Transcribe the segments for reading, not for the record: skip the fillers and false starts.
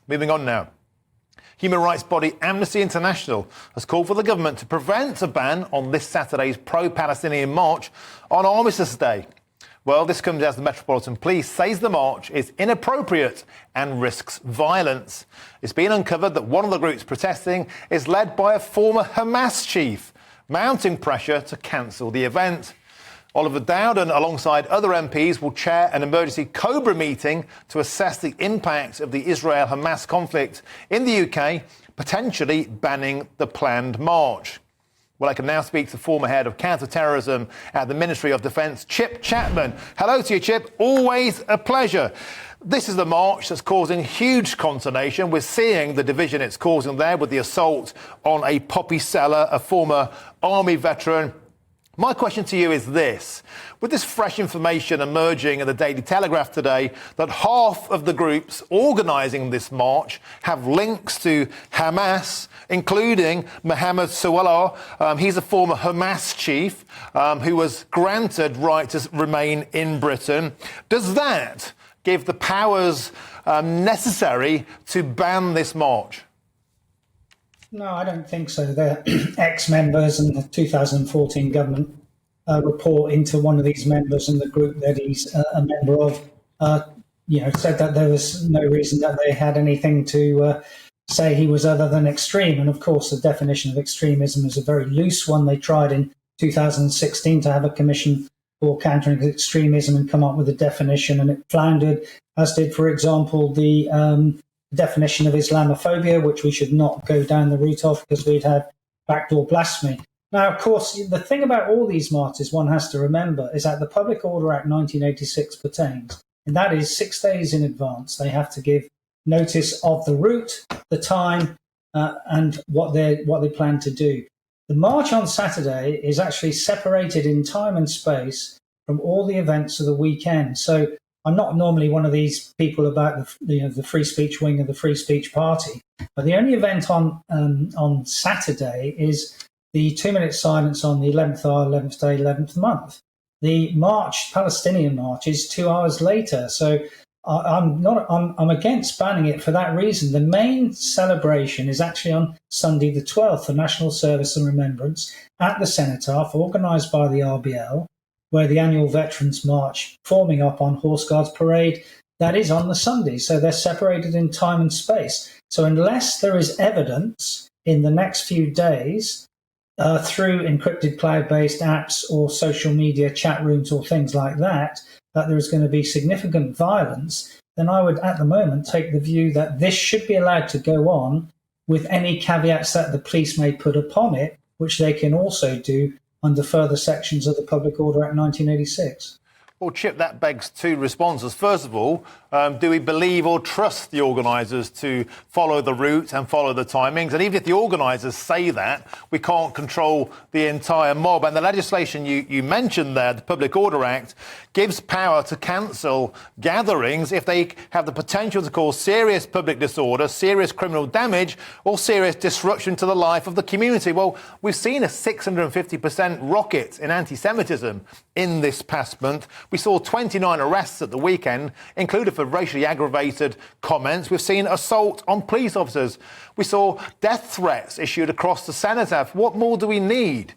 Moving on now. Human rights body Amnesty International has called for the government to prevent a ban on this Saturday's pro-Palestinian march on Armistice Day. Well, this comes as the Metropolitan Police says the march is inappropriate and risks violence. It's been uncovered that one of the groups protesting is led by a former Hamas chief, mounting pressure to cancel the event. Oliver Dowden, alongside other MPs, will chair an emergency COBRA meeting to assess the impact of the Israel-Hamas conflict in the UK, potentially banning the planned march. Well, I can now speak to former Head of Counter Terrorism at the Ministry of Defence, Chapman. Hello to you, Chip. Always a pleasure. This is the march that's causing huge consternation. We're seeing the division it's causing there with the assault on a poppy seller, a former army veteran. My question to you is this. With this fresh information emerging in the Daily Telegraph today that half of the groups organising this march have links to Hamas, including Mohammed Sawallah. He's a former Hamas chief who was granted right to remain in Britain. Does that give the powers necessary to ban this march? No, I don't think so. They're ex-members, and the 2014 government report into one of these members and the group that he's a member of, said that there was no reason that they had anything to say he was other than extreme. And of course, the definition of extremism is a very loose one. They tried in 2016 to have a commission for countering extremism and come up with a definition, and it floundered, as did, for example, the definition of Islamophobia, which we should not go down the route of because we'd have backdoor blasphemy. Now, of course, the thing about all these marches one has to remember is that the Public Order Act 1986 pertains, and that is 6 days in advance. They have to give notice of the route, the time, and what they plan to do. The march on Saturday is actually separated in time and space from all the events of the weekend. So I'm not normally one of these people about the free speech wing of the Free Speech Party, but the only event on Saturday is the 2-minute silence on the 11th hour, 11th day, 11th month. The march, Palestinian march, is 2 hours later. So I'm against banning it for that reason. The main celebration is actually on Sunday the 12th, for National Service and Remembrance at the Cenotaph, organised by the RBL, where the annual Veterans March, forming up on Horse Guards Parade, that is on the Sunday. So they're separated in time and space. So unless there is evidence in the next few days through encrypted cloud-based apps or social media chat rooms or things like that, that there is going to be significant violence, then I would at the moment take the view that this should be allowed to go on with any caveats that the police may put upon it, which they can also do under further sections of the Public Order Act 1986. Well, Chip, that begs two responses. First of all, do we believe or trust the organisers to follow the route and follow the timings? And even if the organisers say that, we can't control the entire mob. And the legislation you mentioned there, the Public Order Act, gives power to cancel gatherings if they have the potential to cause serious public disorder, serious criminal damage, or serious disruption to the life of the community. Well, we've seen a 650% rocket in anti-Semitism in this past month. We saw 29 arrests at the weekend, including for racially aggravated comments. We've seen assault on police officers. We saw death threats issued across the Cenotaph. What more do we need?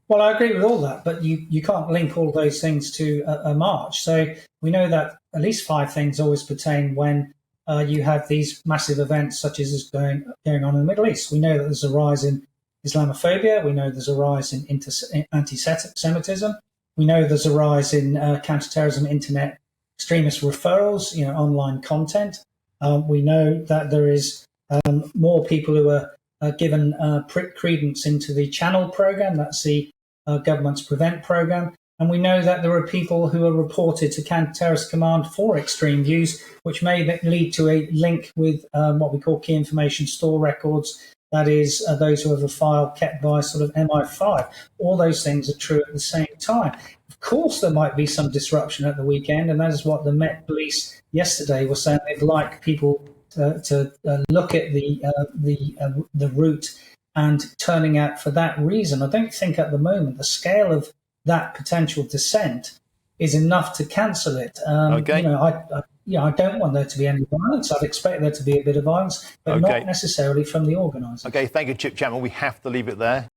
Well, I agree with all that, but you can't link all those things to a march. So we know that at least 5 things always pertain when you have these massive events such as is going on in the Middle East. We know that there's a rise in Islamophobia. We know there's a rise in anti-Semitism. We know there's a rise in counter-terrorism, internet extremist referrals, online content. We know that there is more people who are given credence into the Channel program. That's the government's Prevent program. And we know that there are people who are reported to Counter-Terrorist Command for extreme views, which may lead to a link with what we call key information store records. That is, those who have a file kept by sort of MI5. All those things are true at the same time. Of course, there might be some disruption at the weekend, and that is what the Met Police yesterday were saying. They'd like people to look at the route and turning out for that reason. I don't think at the moment the scale of that potential dissent is enough to cancel it. Okay. I don't want there to be any violence. I'd expect there to be a bit of violence, but Okay. not necessarily from the organisers. Okay, thank you, Chip Chapman. We have to leave it there.